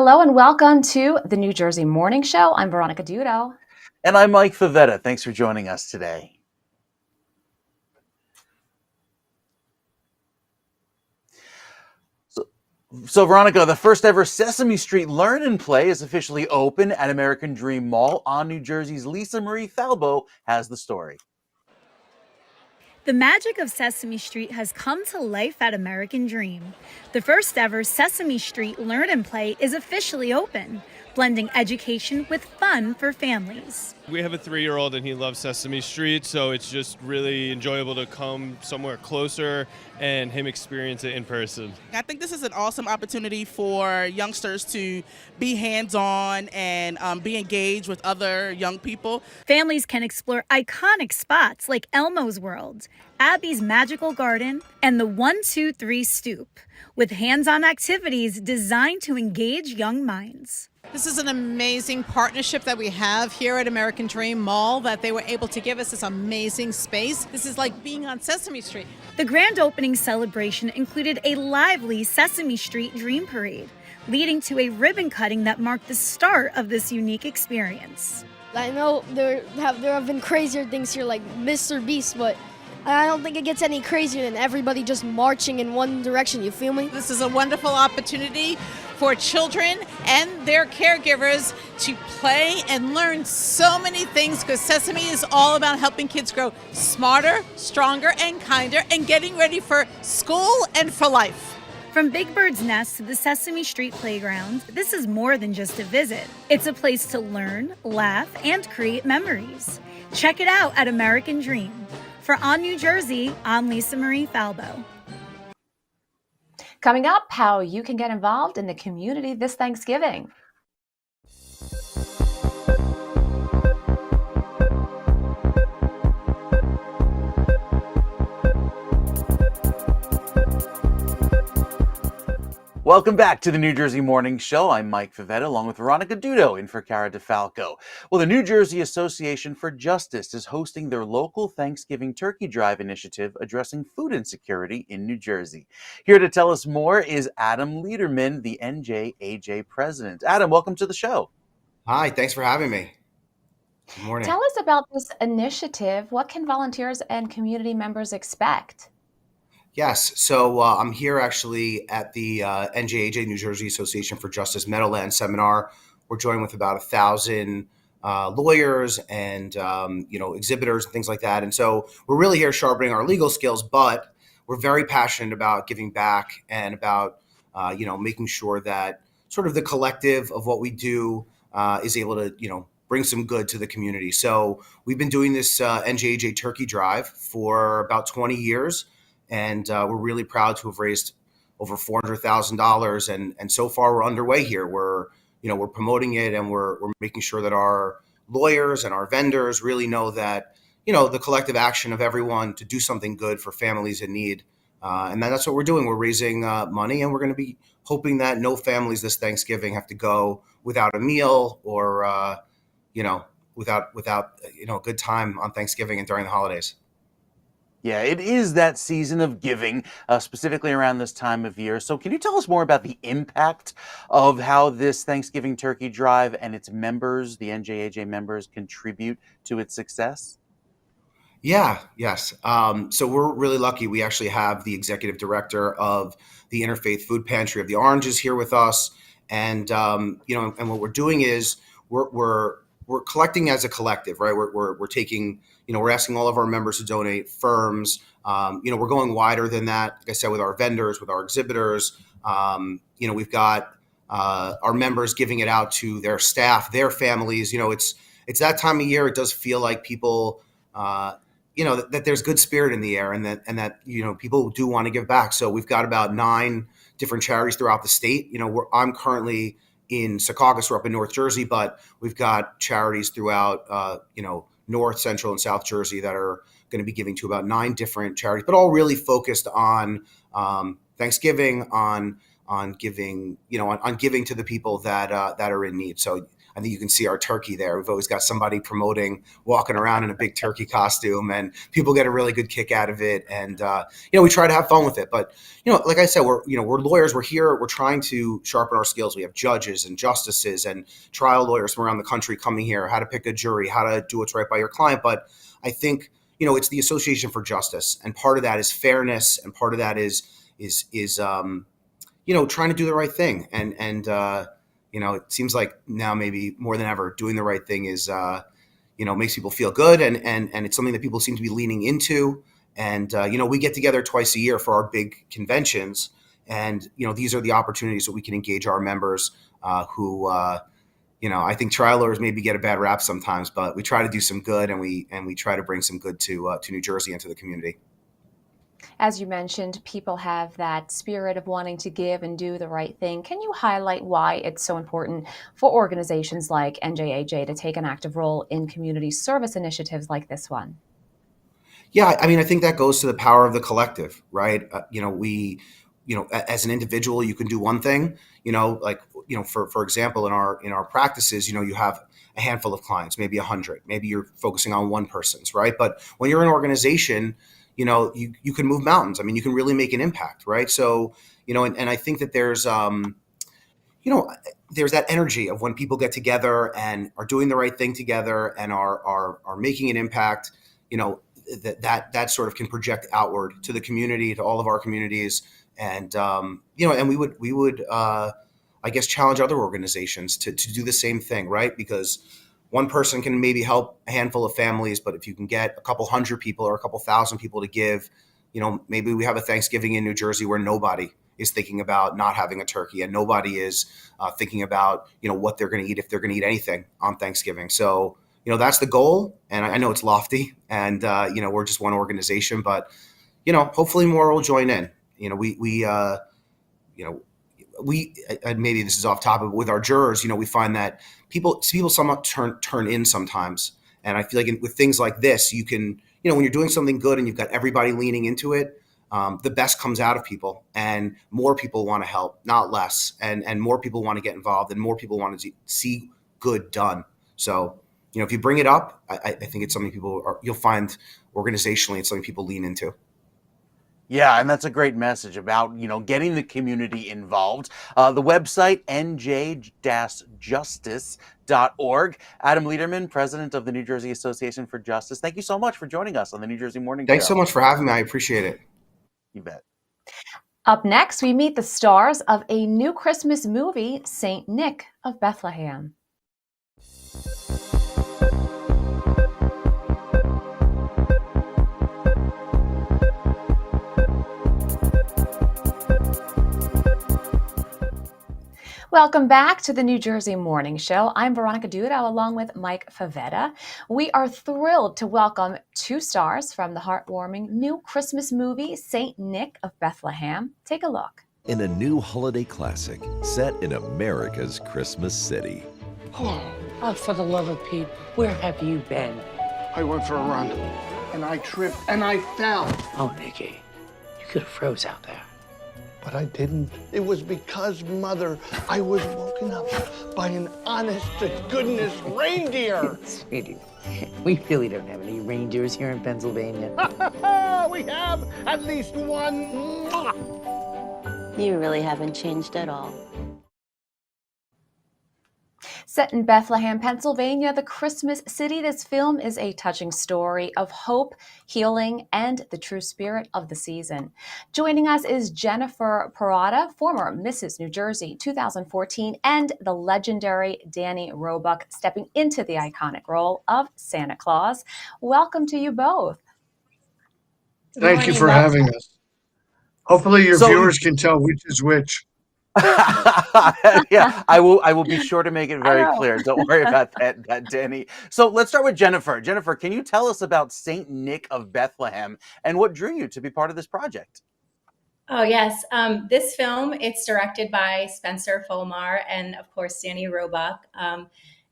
Hello and welcome to the New Jersey Morning Show. I'm Veronica Dudo. And I'm Mike Favetta. Thanks for joining us today. So Veronica, the first ever Sesame Street Learn and Play is officially open at American Dream Mall. On New Jersey's Lisa Marie Falbo has the story. The magic of Sesame Street has come to life at American Dream. The first ever Sesame Street Learn and Play is officially open, blending education with fun for families. We have a 3-year-old and he loves Sesame Street, so it's just really enjoyable to come somewhere closer and him experience it in person. I think this is an awesome opportunity for youngsters to be hands-on and be engaged with other young people. Families can explore iconic spots like Elmo's World, Abby's Magical Garden, and the 1-2-3 Stoop, with hands-on activities designed to engage young minds. This is an amazing partnership that we have here at American Dream Mall, that they were able to give us this amazing space. This is like being on Sesame Street. The grand opening celebration included a lively Sesame Street Dream Parade, leading to a ribbon cutting that marked the start of this unique experience. I know there have been crazier things here like Mr. Beast, but I don't think it gets any crazier than everybody just marching in one direction, you feel me? This is a wonderful opportunity for children and their caregivers to play and learn so many things, because Sesame is all about helping kids grow smarter, stronger, and kinder, and getting ready for school and for life. From Big Bird's Nest to the Sesame Street Playground, this is more than just a visit. It's a place to learn, laugh, and create memories. Check it out at American Dream. For On New Jersey, I'm Lisa Marie Falbo. Coming up, how you can get involved in the community this Thanksgiving. Welcome back to the New Jersey Morning Show. I'm Mike Favetta, along with Veronica Dudo, in for Cara DeFalco. Well, the New Jersey Association for Justice is hosting their local Thanksgiving Turkey Drive initiative addressing food insecurity in New Jersey. Here to tell us more is Adam Lederman, the NJAJ president. Adam, welcome to the show. Hi, thanks for having me. Good morning. Tell us about this initiative. What can volunteers and community members expect? Yes, so I'm here actually at the NJAJ, New Jersey Association for Justice Meadowlands seminar. We're joined with about 1,000 lawyers and exhibitors and things like that. And so we're really here sharpening our legal skills, but we're very passionate about giving back and about making sure that sort of the collective of what we do is able to bring some good to the community. So we've been doing this NJAJ Turkey Drive for about 20 years. And we're really proud to have raised over $400,000, and so far we're underway here. We're promoting it, and we're making sure that our lawyers and our vendors really know that the collective action of everyone to do something good for families in need, and that's what we're doing. We're raising money, and we're going to be hoping that no families this Thanksgiving have to go without a meal or without a good time on Thanksgiving and during the holidays. Yeah, it is that season of giving, specifically around this time of year. So can you tell us more about the impact of how this Thanksgiving Turkey Drive and its members, the NJAJ members, contribute to its success? Yes. So we're really lucky. We actually have the executive director of the Interfaith Food Pantry of the ONNJ here with us. And, and what we're doing is we're collecting as a collective, right? We're taking, we're asking all of our members to donate, firms. We're going wider than that. Like I said, with our vendors, with our exhibitors. We've got our members giving it out to their staff, their families. It's that time of year. It does feel like people, that there's good spirit in the air, and that people do want to give back. So we've got about 9 different charities throughout the state. I'm currently in Secaucus, we're up in North Jersey, but we've got charities throughout, North, Central, and South Jersey that are going to be giving to about 9 different charities, but all really focused on Thanksgiving, on giving, on giving to the people that are in need. So I think you can see our turkey there. We've always got somebody promoting, walking around in a big turkey costume, and people get a really good kick out of it. And we try to have fun with it. But like I said, we're lawyers. We're here. We're trying to sharpen our skills. We have judges and justices and trial lawyers from around the country coming here, how to pick a jury, how to do what's right by your client. But I think it's the Association for Justice, and part of that is fairness, and part of that is trying to do the right thing. And it seems like now maybe more than ever, doing the right thing is makes people feel good, and it's something that people seem to be leaning into. And we get together twice a year for our big conventions, and these are the opportunities that we can engage our members who I think trial lawyers maybe get a bad rap sometimes, but we try to do some good, and we try to bring some good to New Jersey and to the community. As you mentioned, people have that spirit of wanting to give and do the right thing. Can you highlight why it's so important for organizations like NJAJ to take an active role in community service initiatives like this one? Yeah, I mean, I think that goes to the power of the collective, right? As an individual, you can do one thing, for example, in our practices, you have a handful of clients, maybe 100, maybe you're focusing on one person's, right? But when you're an organization, you can move mountains. I mean, you can really make an impact, right? So, and I think that there's that energy of when people get together and are doing the right thing together and are making an impact, that sort of can project outward to the community, to all of our communities. And, and we would I guess, challenge other organizations to do the same thing, right? Because one person can maybe help a handful of families, but if you can get a couple hundred people or a couple thousand people to give, maybe we have a Thanksgiving in New Jersey where nobody is thinking about not having a turkey, and nobody is thinking about, what they're going to eat, if they're going to eat anything on Thanksgiving. So, that's the goal. And I know it's lofty, and, we're just one organization, but, hopefully more will join in. Maybe this is off topic, but with our jurors, we find that people somewhat turn in sometimes. And I feel like with things like this, you can, when you're doing something good and you've got everybody leaning into it, the best comes out of people, and more people want to help, not less. And more people want to get involved, and more people want to see good done. So, if you bring it up, I think it's something you'll find organizationally, it's something people lean into. Yeah, and that's a great message about, getting the community involved. The website, nj-justice.org. Adam Lederman, president of the New Jersey Association for Justice, thank you so much for joining us on the New Jersey Morning Show. Thanks so much for having me. I appreciate it. You bet. Up next, we meet the stars of a new Christmas movie, Saint Nick of Bethlehem. Welcome back to the New Jersey Morning Show. I'm Veronica Dudo along with Mike Favetta. We are thrilled to welcome two stars from the heartwarming new Christmas movie, Saint Nick of Bethlehem. Take a look. In a new holiday classic set in America's Christmas city. Oh, for the love of Pete, where have you been? I went for a run, and I tripped, and I fell. Oh, Nicky, you could have froze out there. But I didn't. It was because, Mother, I was woken up by an honest-to-goodness reindeer. Sweetie, we really don't have any reindeers here in Pennsylvania. We have at least one. You really haven't changed at all. Set in Bethlehem, Pennsylvania, the Christmas city, this film is a touching story of hope, healing, and the true spirit of the season. Joining us is Jennifer Parada, former Mrs. New Jersey 2014, and the legendary Danny Roebuck, stepping into the iconic role of Santa Claus. Welcome to you both. Thank you for having us. Hopefully your viewers can tell which is which. Yeah, I will be sure to make it very clear. Don't worry about that, Danny. So let's start with Jennifer. Jennifer, can you tell us about Saint Nick of Bethlehem and what drew you to be part of this project? Oh, yes. This film, it's directed by Spencer Fulmar and, of course, Danny Roebuck.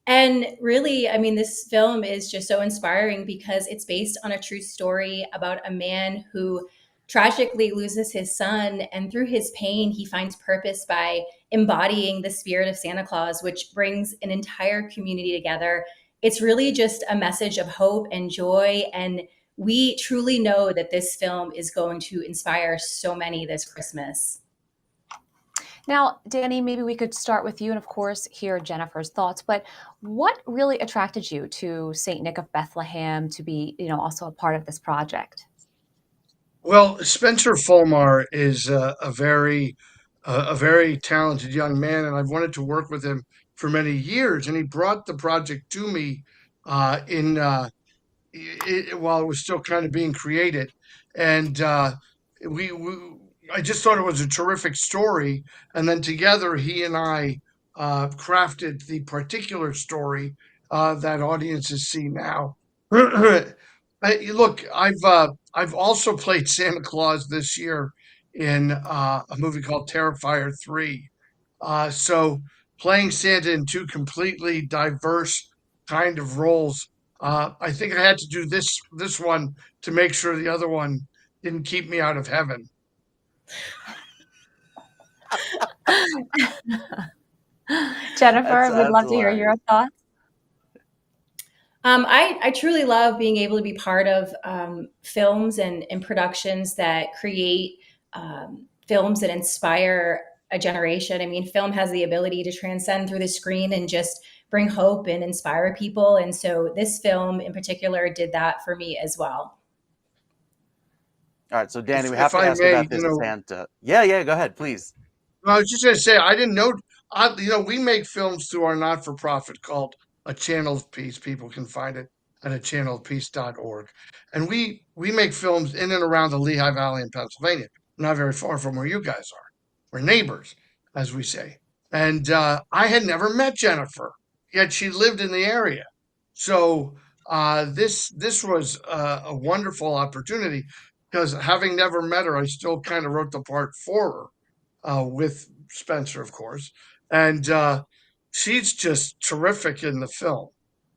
And really, I mean, this film is just so inspiring because it's based on a true story about a man who tragically loses his son. And through his pain, he finds purpose by embodying the spirit of Santa Claus, which brings an entire community together. It's really just a message of hope and joy. And we truly know that this film is going to inspire so many this Christmas. Now, Danny, maybe we could start with you and, of course, hear Jennifer's thoughts. But what really attracted you to St. Nick of Bethlehem to be, also a part of this project? Well, Spencer Fulmar is a very talented young man, and I've wanted to work with him for many years. And he brought the project to me in while it was still kind of being created, and we I just thought it was a terrific story. And then together, he and I crafted the particular story that audiences see now. Look, I've also played Santa Claus this year in a movie called Terrifier 3. So playing Santa in two completely diverse kind of roles. I think I had to do this one to make sure the other one didn't keep me out of heaven. Jennifer, we'd love to hear your thoughts. I truly love being able to be part of films and productions that create films that inspire a generation. I mean, film has the ability to transcend through the screen and just bring hope and inspire people. And so this film in particular did that for me as well. All right, so Danny, we have to ask about this Santa. Yeah, go ahead, please. I was just going to say, I didn't know, we make films through our not-for-profit called A Channel of Peace. People can find it at achannelofpeace.org. And we make films in and around the Lehigh Valley in Pennsylvania, not very far from where you guys are. We're neighbors, as we say. And I had never met Jennifer, yet she lived in the area. So this was a wonderful opportunity, because having never met her, I still kind of wrote the part for her, with Spencer, of course. And she's just terrific in the film.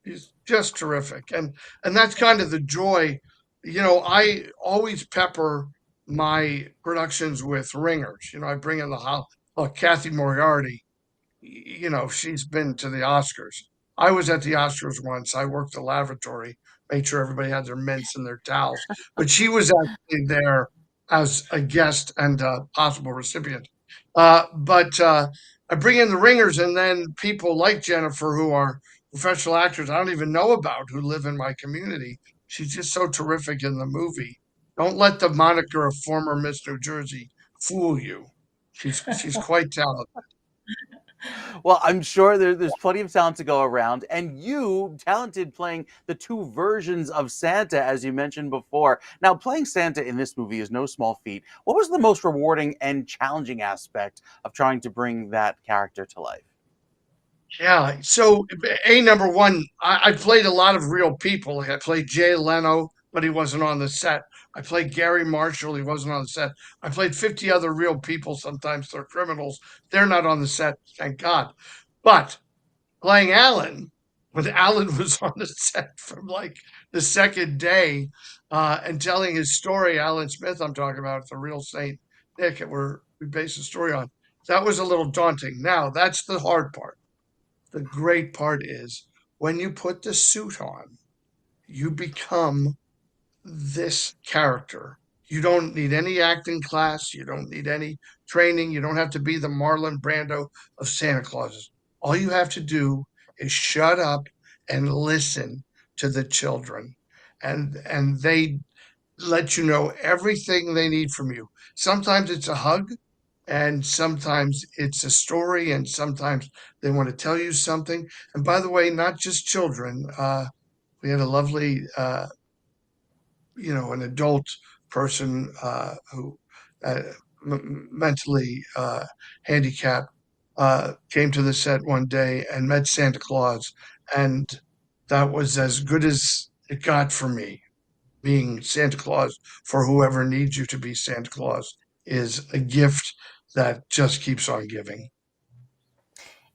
She's just terrific. And that's kind of the joy. I always pepper my productions with ringers. I bring in Kathy Moriarty. She's been to the Oscars. I was at the Oscars once. I worked the lavatory, made sure everybody had their mints and their towels. But she was actually there as a guest and a possible recipient. But I bring in the ringers, and then people like Jennifer, who are professional actors I don't even know about, who live in my community. She's just so terrific in the movie. Don't let the moniker of former Miss New Jersey fool you. She's quite talented. Well, I'm sure there's plenty of talent to go around, and you talented playing the two versions of Santa, as you mentioned before. Now, playing Santa in this movie is no small feat. What was the most rewarding and challenging aspect of trying to bring that character to life? Yeah, so number one, I played a lot of real people. I played Jay Leno, but he wasn't on the set. I played Gary Marshall, he wasn't on the set. I played 50 other real people. Sometimes they're criminals. They're not on the set, thank God. But playing Alan, when Alan was on the set from like the second day, and telling his story, Alan Smith, I'm talking about, the real Saint Nick, we based the story on. That was a little daunting. Now, that's the hard part. The great part is when you put the suit on, you become this character. You don't need any acting class. You don't need any training. You don't have to be the Marlon Brando of Santa Clauses. All you have to do is shut up and listen to the children, and they let you know everything they need from you. Sometimes it's a hug, and sometimes it's a story, and sometimes they want to tell you something. And by the way, not just children. We had a lovely an adult person who mentally handicapped came to the set one day and met Santa Claus, and that was as good as it got for me. Being Santa Claus for whoever needs you to be Santa Claus is a gift that just keeps on giving.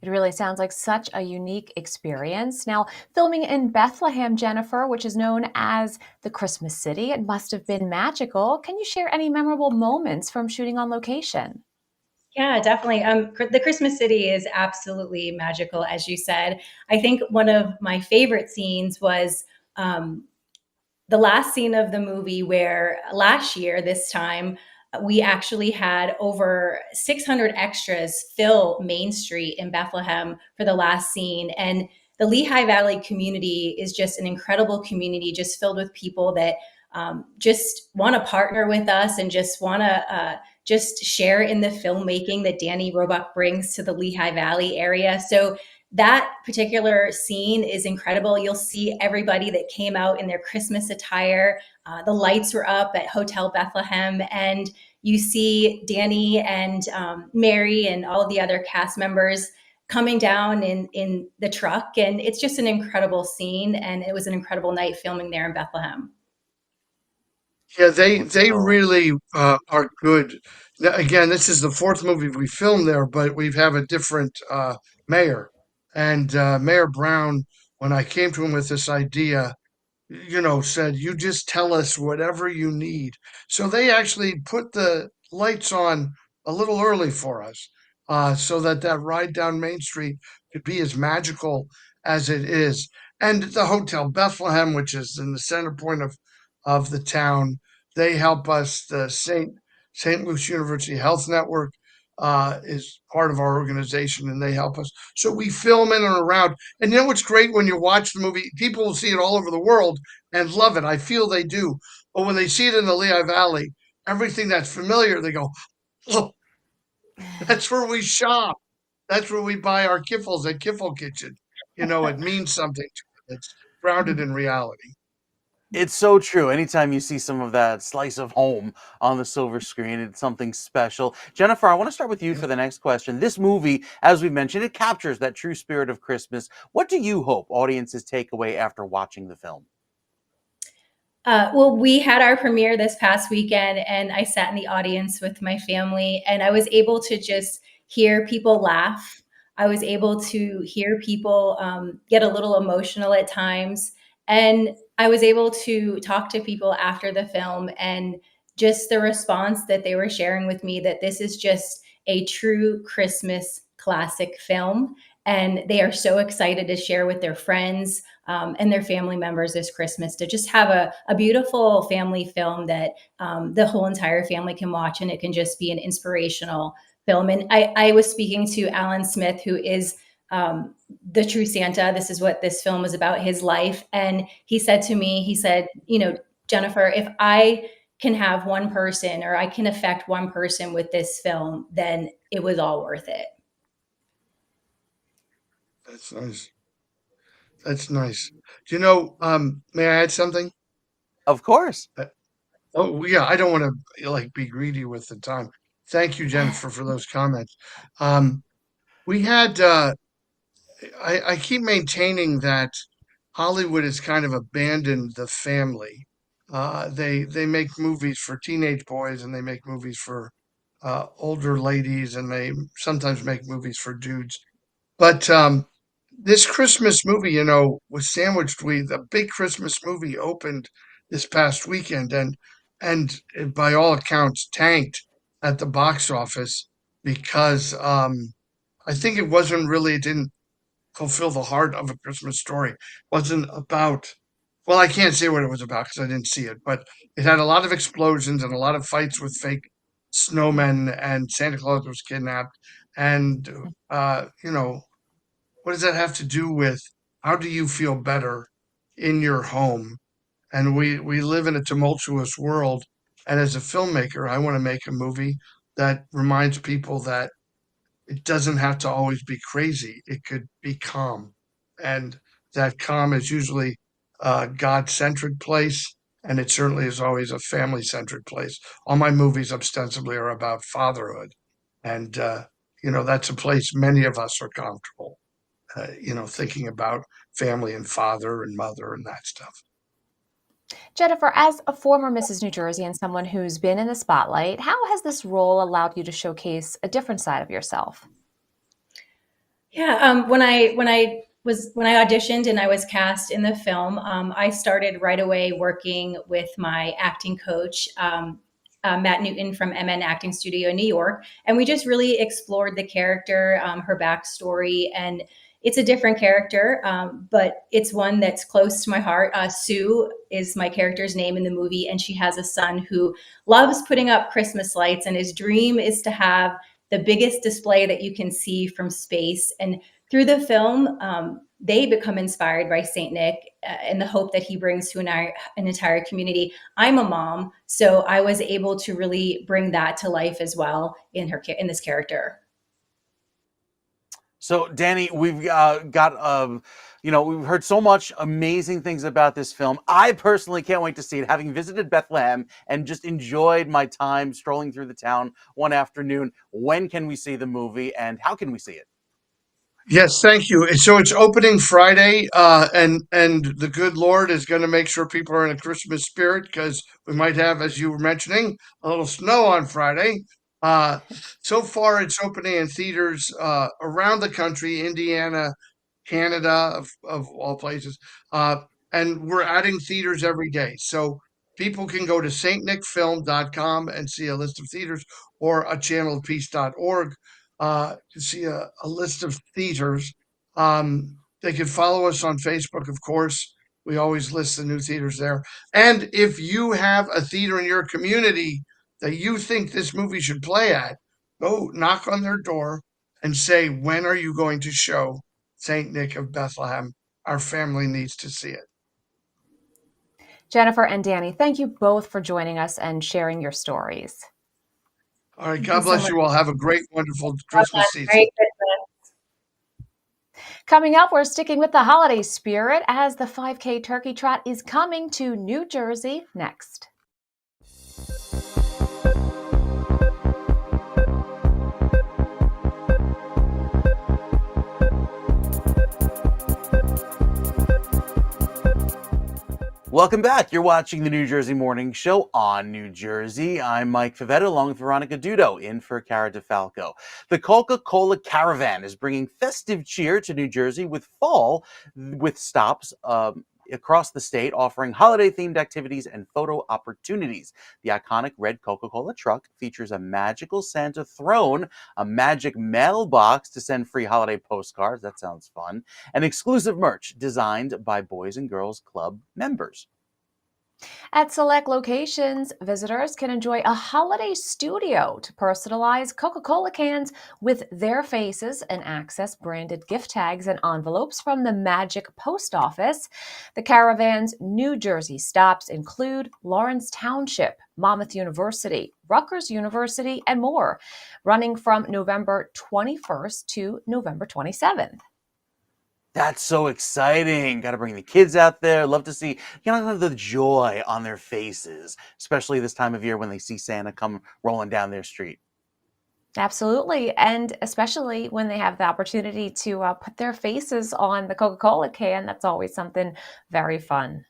It really sounds like such a unique experience. Now, filming in Bethlehem, Jennifer, which is known as the Christmas City, it must have been magical. Can you share any memorable moments from shooting on location? Yeah, definitely. The Christmas City is absolutely magical, as you said. I think one of my favorite scenes was um, the last scene of the movie where last year, this time, we actually had over 600 extras fill Main Street in Bethlehem for the last scene. And the Lehigh Valley community is just an incredible community, just filled with people that just want to partner with us and just want to just share in the filmmaking that Danny Roebuck brings to the Lehigh Valley area. So that particular scene is incredible. You'll see everybody that came out in their Christmas attire. The lights were up at Hotel Bethlehem, and you see Danny and Mary and all of the other cast members coming down in the truck. And it's just an incredible scene. And it was an incredible night filming there in Bethlehem. Yeah, they really are good. Again, this is the fourth movie we filmed there, but we have a different mayor. And Mayor Brown, when I came to him with this idea, said, "You just tell us whatever you need." So they actually put the lights on a little early for us, so that that ride down Main Street could be as magical as it is. And the Hotel Bethlehem, which is in the center point of the town, they help us. The St. Luke's University Health Network is part of our organization, and they help us. So we film in and around. And you know what's great when you watch the movie? People will see it all over the world and love it. I feel they do. But when they see it in the Lehigh Valley, everything that's familiar, they go, "Oh, that's where we shop. That's where we buy our kiffles at Kiffle Kitchen." It means something to it. It's grounded in reality. It's so true. Anytime you see some of that slice of home on the silver screen, it's something special. Jennifer, I want to start with you for the next question. This movie, as we mentioned, it captures that true spirit of Christmas. What do you hope audiences take away after watching the film? Well, we had our premiere this past weekend, and I sat in the audience with my family, and I was able to just hear people laugh. I was able to hear people get a little emotional at times. And I was able to talk to people after the film, and just the response that they were sharing with me that this is just a true Christmas classic film. And they are so excited to share with their friends and their family members this Christmas, to just have a beautiful family film that the whole entire family can watch, and it can just be an inspirational film. And I was speaking to Alan Smith, who is the true Santa. This is what this film is about, his life. And he said to me, he said, Jennifer, if I can have one person, or I can affect one person with this film, then it was all worth it. That's nice. That's nice. May I add something? Of course. Oh, yeah, I don't want to be greedy with the time. Thank you, Jennifer, for those comments. We had I keep maintaining that Hollywood has kind of abandoned the family. They make movies for teenage boys, and they make movies for older ladies, and they sometimes make movies for dudes. But this Christmas movie, was sandwiched with a big Christmas movie opened this past weekend, and it, by all accounts, tanked at the box office because I think it didn't fulfill the heart of a Christmas story. It wasn't about, well, I can't say what it was about because I didn't see it, but it had a lot of explosions and a lot of fights with fake snowmen, and Santa Claus was kidnapped. And, what does that have to do with how do you feel better in your home? And we live in a tumultuous world. And as a filmmaker, I want to make a movie that reminds people that it doesn't have to always be crazy. It could be calm. And that calm is usually a God centric place. And it certainly is always a family centric place. All my movies ostensibly are about fatherhood. And, that's a place many of us are comfortable, thinking about family and father and mother and that stuff. Jennifer, as a former Mrs. New Jersey and someone who's been in the spotlight, how has this role allowed you to showcase a different side of yourself? Yeah, when I auditioned and I was cast in the film, I started right away working with my acting coach, Matt Newton from MN Acting Studio in New York, and we just really explored the character, her backstory, and it's a different character, but it's one that's close to my heart. Sue is my character's name in the movie, and she has a son who loves putting up Christmas lights, and his dream is to have the biggest display that you can see from space. And through the film, they become inspired by Saint Nick and the hope that he brings to an entire community. I'm a mom, so I was able to really bring that to life as well in this character. So, Danny, we've we've heard so much amazing things about this film. I personally can't wait to see it, having visited Bethlehem and just enjoyed my time strolling through the town one afternoon. When can we see the movie, and how can we see it? Yes, thank you. So it's opening Friday, and the good Lord is going to make sure people are in a Christmas spirit because we might have, as you were mentioning, a little snow on Friday. Uh, so far, it's opening in theaters around the country, Indiana, Canada, of all places, and we're adding theaters every day. So people can go to stnickfilm.com and see a list of theaters, or a channelpeace.org to see a list of theaters. They can follow us on Facebook, of course. We always list the new theaters there. And if you have a theater in your community that you think this movie should play at, go knock on their door and say, when are you going to show St. Nick of Bethlehem? Our family needs to see it. Jennifer and Danny, thank you both for joining us and sharing your stories. All right. Thank God you so bless much. you all. Have a great, wonderful God Christmas bless. season. Merry Christmas. Coming up, we're sticking with the holiday spirit as the 5K Turkey Trot is coming to New Jersey next. Welcome back. You're watching the New Jersey Morning Show on New Jersey. I'm Mike Favetta, along with Veronica Dudo, in for Cara DeFalco. The Coca-Cola Caravan is bringing festive cheer to New Jersey with stops across the state, offering holiday-themed activities and photo opportunities. The iconic red Coca-Cola truck features a magical Santa throne, a magic mailbox to send free holiday postcards, that sounds fun, and exclusive merch designed by Boys and Girls Club members. At select locations, visitors can enjoy a holiday studio to personalize Coca-Cola cans with their faces and access branded gift tags and envelopes from the Magic Post Office. The Caravan's New Jersey stops include Lawrence Township, Monmouth University, Rutgers University, and more, running from November 21st to November 27th. That's so exciting. Got to bring the kids out there. Love to see, the joy on their faces, especially this time of year when they see Santa come rolling down their street. Absolutely. And especially when they have the opportunity to put their faces on the Coca-Cola can, that's always something very fun.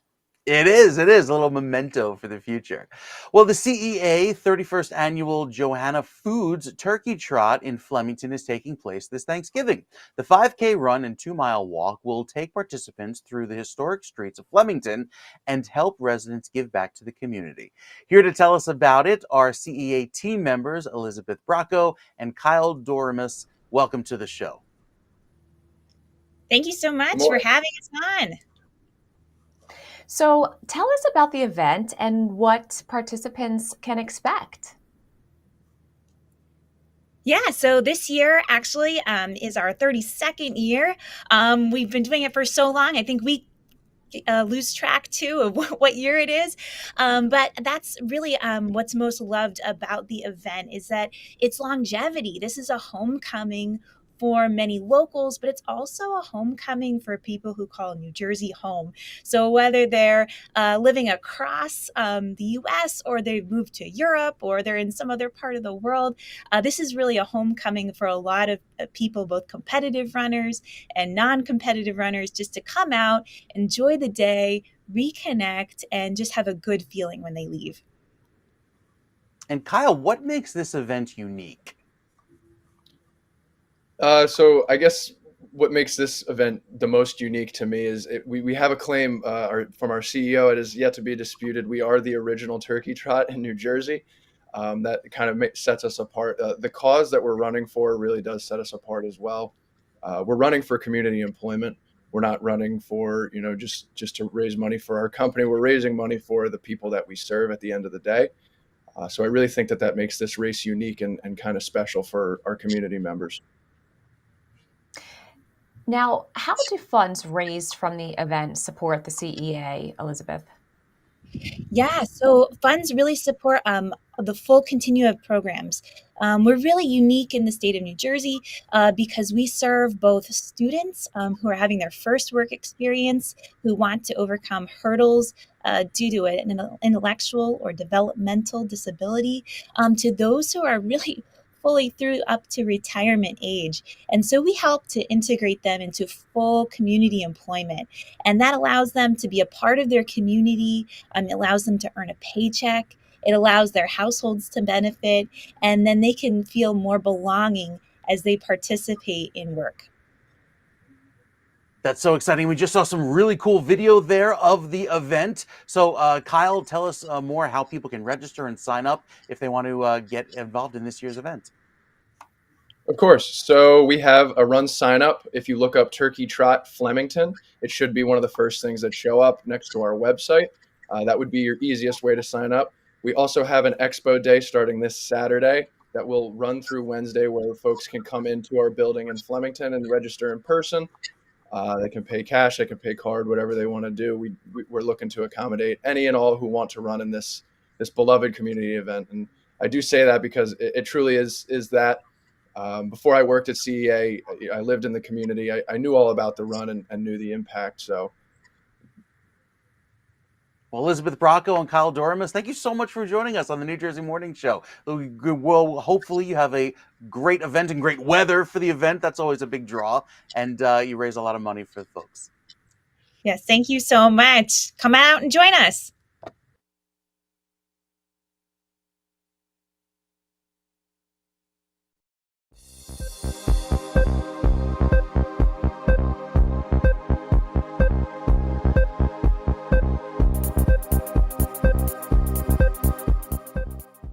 It is a little memento for the future. Well, the CEA 31st Annual Johanna Foods Turkey Trot in Flemington is taking place this Thanksgiving. The 5K run and 2-mile walk will take participants through the historic streets of Flemington and help residents give back to the community. Here to tell us about it are CEA team members Elizabeth Bracco and Kyle Doremus. Welcome to the show. Thank you so much for having us on. So tell us about the event and what participants can expect. Yeah, so this year actually is our 32nd year. We've been doing it for so long. I think we lose track too of what year it is. But that's really what's most loved about the event is that it's longevity. This is a homecoming for many locals, but it's also a homecoming for people who call New Jersey home. So whether they're living across the US or they've moved to Europe or they're in some other part of the world, this is really a homecoming for a lot of people, both competitive runners and non-competitive runners, just to come out, enjoy the day, reconnect, and just have a good feeling when they leave. And Kyle, what makes this event unique? So I guess what makes this event the most unique to me is we have a claim from our CEO. It is yet to be disputed. We are the original turkey trot in New Jersey. That kind of sets us apart. The cause that we're running for really does set us apart as well. We're running for community employment. We're not running for, just to raise money for our company. We're raising money for the people that we serve at the end of the day. So I really think that makes this race unique and kind of special for our community members. Now, how do funds raised from the event support the CEA, Elizabeth? Yeah, so funds really support the full continuum of programs. We're really unique in the state of New Jersey because we serve both students who are having their first work experience, who want to overcome hurdles due to an intellectual or developmental disability, to those who are really fully through up to retirement age. And so we help to integrate them into full community employment. And that allows them to be a part of their community. It allows them to earn a paycheck. It allows their households to benefit. And then they can feel more belonging as they participate in work. That's so exciting. We just saw some really cool video there of the event. So Kyle, tell us more how people can register and sign up if they want to get involved in this year's event. Of course. So we have a run sign up. If you look up Turkey Trot Flemington, it should be one of the first things that show up next to our website. That would be your easiest way to sign up. We also have an expo day starting this Saturday that will run through Wednesday, where folks can come into our building in Flemington and register in person. They can pay cash, they can pay card, whatever they want to do. We're looking to accommodate any and all who want to run in this beloved community event. And I do say that because it truly is that. Before I worked at CEA, I lived in the community. I knew all about the run and knew the impact. So, well, Elizabeth Bracco and Kyle Doremus, thank you so much for joining us on the New Jersey Morning Show. Well, hopefully you have a great event and great weather for the event. That's always a big draw. And you raise a lot of money for the folks. Yes, thank you so much. Come out and join us.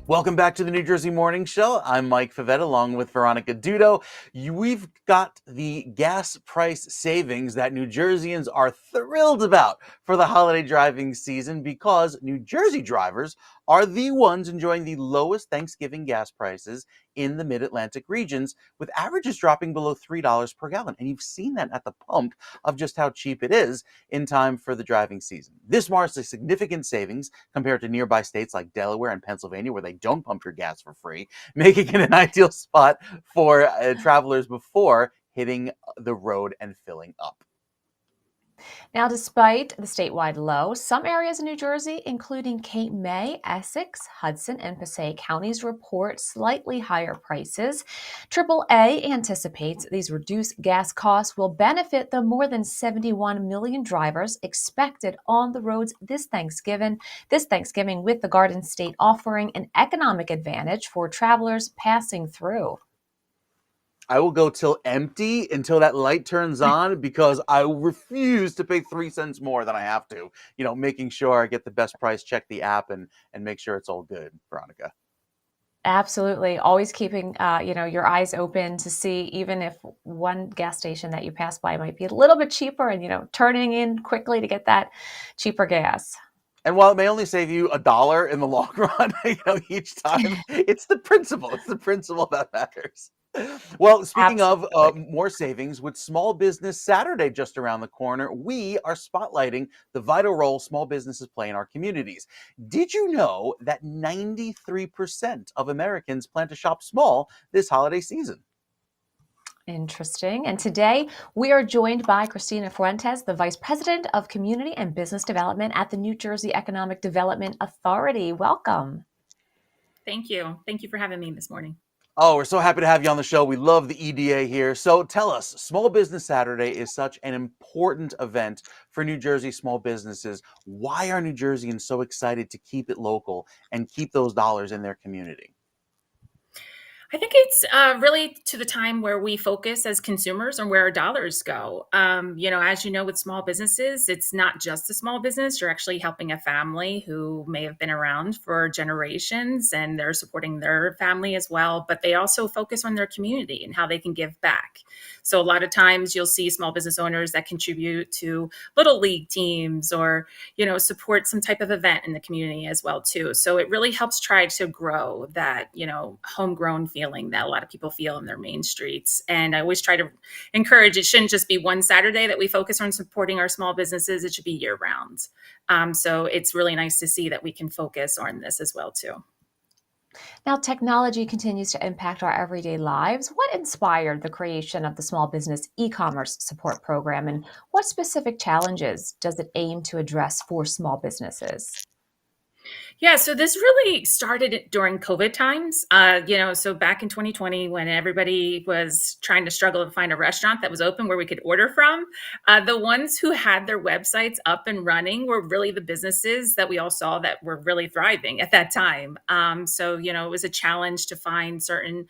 Welcome back to the New Jersey Morning Show. I'm Mike Favetta along with Veronica Dudo. We've got the gas price savings that New Jerseyans are thrilled about for the holiday driving season because New Jersey drivers are the ones enjoying the lowest Thanksgiving gas prices in the mid-Atlantic regions, with averages dropping below $3 per gallon. And you've seen that at the pump of just how cheap it is in time for the driving season. This marks a significant savings compared to nearby states like Delaware and Pennsylvania, where they don't pump your gas for free, making it an ideal spot for travelers before hitting the road and filling up. Now, despite the statewide low, some areas in New Jersey, including Cape May, Essex, Hudson, and Passaic counties, report slightly higher prices. AAA anticipates these reduced gas costs will benefit the more than 71 million drivers expected on the roads this Thanksgiving, with the Garden State offering an economic advantage for travelers passing through. I will go till empty until that light turns on because I refuse to pay 3 cents more than I have to. Making sure I get the best price, check the app and make sure it's all good, Veronica. Absolutely. Always keeping, your eyes open to see even if one gas station that you pass by might be a little bit cheaper and, turning in quickly to get that cheaper gas. And while it may only save you $1 in the long run, each time, it's the principle. It's the principle that matters. Well, speaking of more savings, with Small Business Saturday just around the corner, we are spotlighting the vital role small businesses play in our communities. Did you know that 93% of Americans plan to shop small this holiday season? Interesting. And today we are joined by Cristina Fuentes, the Vice President of Community and Business Development at the New Jersey Economic Development Authority. Welcome. Thank you. Thank you for having me this morning. Oh, we're so happy to have you on the show. We love the EDA here. So tell us, Small Business Saturday is such an important event for New Jersey small businesses. Why are New Jerseyans so excited to keep it local and keep those dollars in their community? I think it's really to the time where we focus as consumers on where our dollars go. As you know, with small businesses, it's not just a small business. You're actually helping a family who may have been around for generations and they're supporting their family as well. But they also focus on their community and how they can give back. So a lot of times you'll see small business owners that contribute to little league teams or, support some type of event in the community as well too. So it really helps try to grow that, homegrown feeling that a lot of people feel in their main streets. And I always try to encourage, it shouldn't just be one Saturday that we focus on supporting our small businesses. It should be year round. So it's really nice to see that we can focus on this as well too. Now, technology continues to impact our everyday lives. What inspired the creation of the Small Business E-commerce Support Program, and what specific challenges does it aim to address for small businesses? Yeah, so this really started during COVID times. So back in 2020, when everybody was trying to struggle to find a restaurant that was open where we could order from, the ones who had their websites up and running were really the businesses that we all saw that were really thriving at that time. It was a challenge to find certain,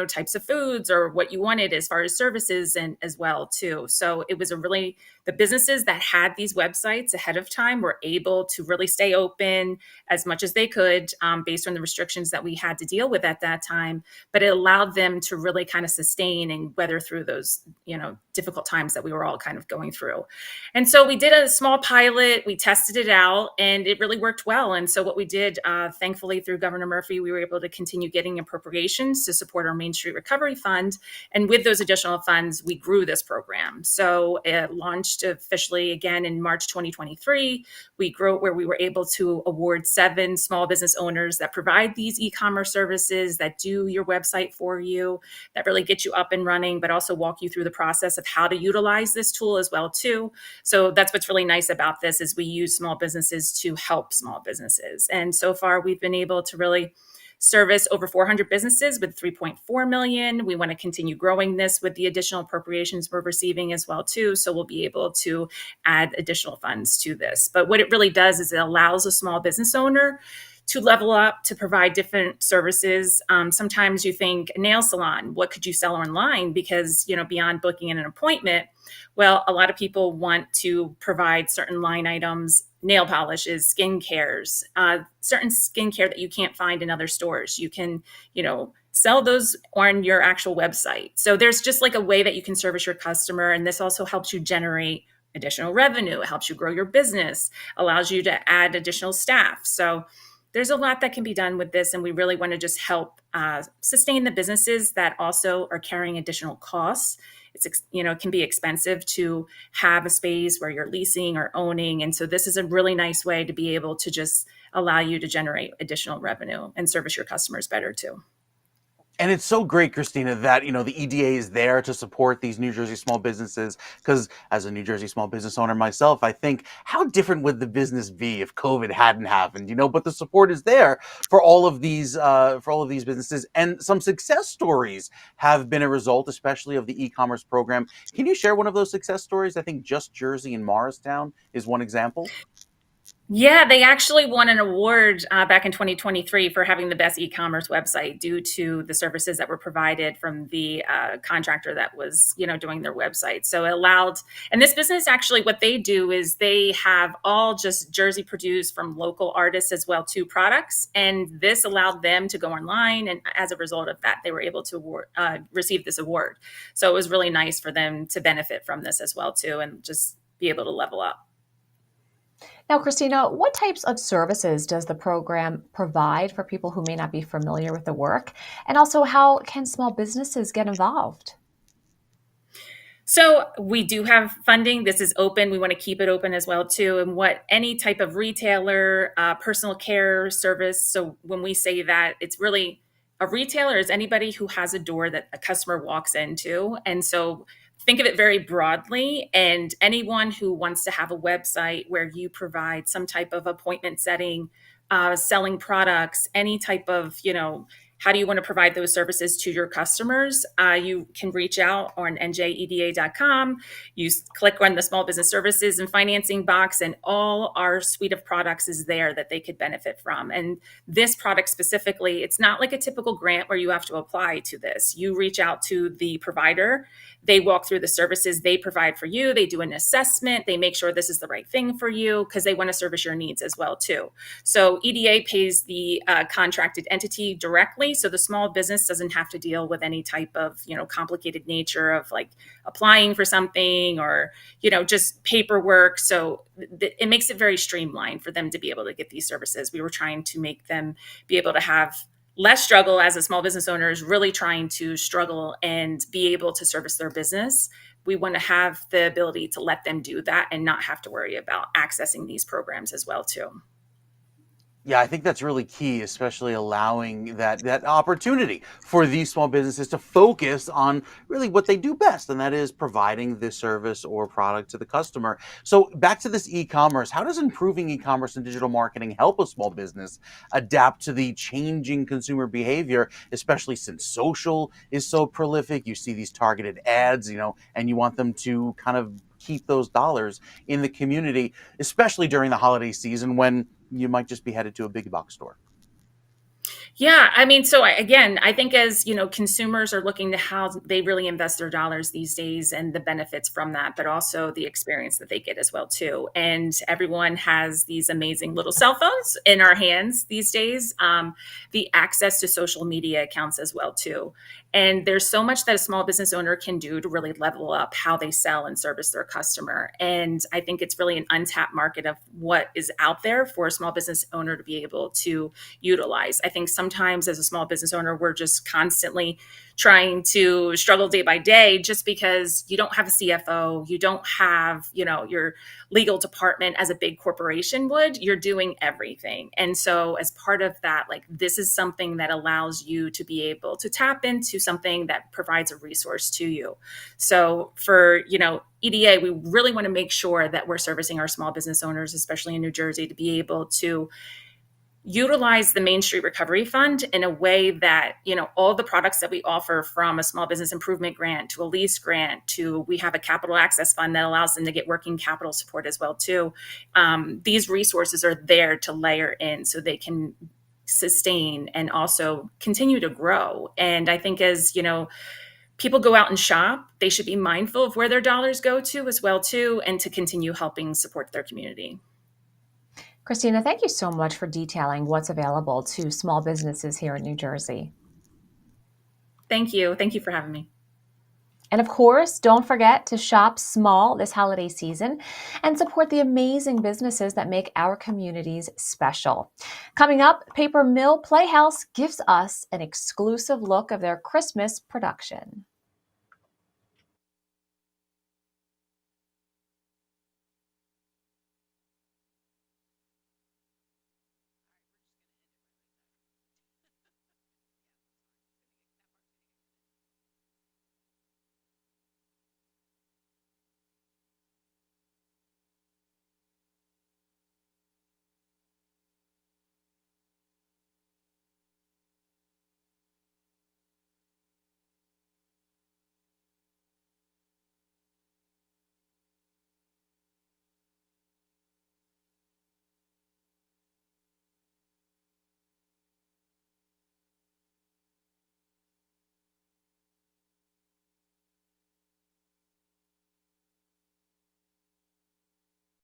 types of foods or what you wanted as far as services and as well too. So it was the businesses that had these websites ahead of time were able to really stay open as much as they could based on the restrictions that we had to deal with at that time. But it allowed them to really kind of sustain and weather through those, difficult times that we were all kind of going through. And so we did a small pilot, we tested it out, and it really worked well. And so what we did, thankfully through Governor Murphy, we were able to continue getting appropriations to support our Main Street Recovery Fund. And with those additional funds, we grew this program. So it launched officially again in March 2023. We grew where we were able to award 7 small business owners that provide these e-commerce services, that do your website for you, that really get you up and running, but also walk you through the process of how to utilize this tool as well too. So that's what's really nice about this is we use small businesses to help small businesses. And so far we've been able to really service over 400 businesses with 3.4 million. We want to continue growing this with the additional appropriations we're receiving as well too. So we'll be able to add additional funds to this. But what it really does is it allows a small business owner to level up, to provide different services. Sometimes you think nail salon, what could you sell online? Because, beyond booking in an appointment, well, a lot of people want to provide certain line items, nail polishes, skin cares, certain skincare that you can't find in other stores. You can, sell those on your actual website. So there's just like a way that you can service your customer. And this also helps you generate additional revenue. It helps you grow your business, allows you to add additional staff. So there's a lot that can be done with this, and we really want to just help sustain the businesses that also are carrying additional costs. It can be expensive to have a space where you're leasing or owning, and so this is a really nice way to be able to just allow you to generate additional revenue and service your customers better too. And it's so great, Christina, that, the EDA is there to support these New Jersey small businesses. Because as a New Jersey small business owner myself, I think, how different would the business be if COVID hadn't happened? But the support is there for all of these businesses, and some success stories have been a result, especially of the e-commerce program. Can you share one of those success stories? I think Just Jersey in Morristown is one example. Yeah, they actually won an award back in 2023 for having the best e-commerce website due to the services that were provided from the contractor that was, doing their website. So it allowed, and this business actually, what they do is they have all just Jersey produced from local artists as well too products, and this allowed them to go online, and as a result of that, they were able to receive this award. So it was really nice for them to benefit from this as well too, and just be able to level up. Now, Christina, what types of services does the program provide for people who may not be familiar with the work? And also, how can small businesses get involved? So we do have funding. This is open. We want to keep it open as well too. And what any type of retailer, personal care service. So when we say that, it's really a retailer is anybody who has a door that a customer walks into. And so think of it very broadly, and anyone who wants to have a website where you provide some type of appointment setting, selling products, any type of, how do you want to provide those services to your customers? You can reach out on njeda.com. You click on the small business services and financing box, and all our suite of products is there that they could benefit from. And this product specifically, it's not like a typical grant where you have to apply to this. You reach out to the provider, they walk through the services they provide for you, they do an assessment, they make sure this is the right thing for you because they want to service your needs as well too. So EDA pays the contracted entity directly, so the small business doesn't have to deal with any type of complicated nature of like applying for something or just paperwork. So it makes it very streamlined for them to be able to get these services. We were trying to make them be able to have less struggle as a small business owner is really trying to struggle and be able to service their business. We want to have the ability to let them do that and not have to worry about accessing these programs as well too. Yeah, I think that's really key, especially allowing that opportunity for these small businesses to focus on really what they do best, and that is providing this service or product to the customer. So back to this e-commerce, how does improving e-commerce and digital marketing help a small business adapt to the changing consumer behavior, especially since social is so prolific? You see these targeted ads, and you want them to kind of keep those dollars in the community, especially during the holiday season when you might just be headed to a big box store. Yeah, I mean, I think as consumers are looking to how they really invest their dollars these days and the benefits from that, but also the experience that they get as well too. And everyone has these amazing little cell phones in our hands these days. The access to social media accounts as well too. And there's so much that a small business owner can do to really level up how they sell and service their customer. And I think it's really an untapped market of what is out there for a small business owner to be able to utilize. I think sometimes as a small business owner, we're just constantly trying to struggle day by day just because you don't have a CFO, you don't have, your legal department as a big corporation would, you're doing everything. And so as part of that, like this is something that allows you to be able to tap into something that provides a resource to you. So for, EDA, we really want to make sure that we're servicing our small business owners, especially in New Jersey, to be able to utilize the Main Street Recovery Fund in a way that, all the products that we offer, from a small business improvement grant to a lease grant to we have a capital access fund that allows them to get working capital support as well too. These resources are there to layer in so they can sustain and also continue to grow. And I think as, people go out and shop, they should be mindful of where their dollars go to as well too, and to continue helping support their community. Christina, thank you so much for detailing what's available to small businesses here in New Jersey. Thank you. Thank you for having me. And of course, don't forget to shop small this holiday season and support the amazing businesses that make our communities special. Coming up, Paper Mill Playhouse gives us an exclusive look of their Christmas production.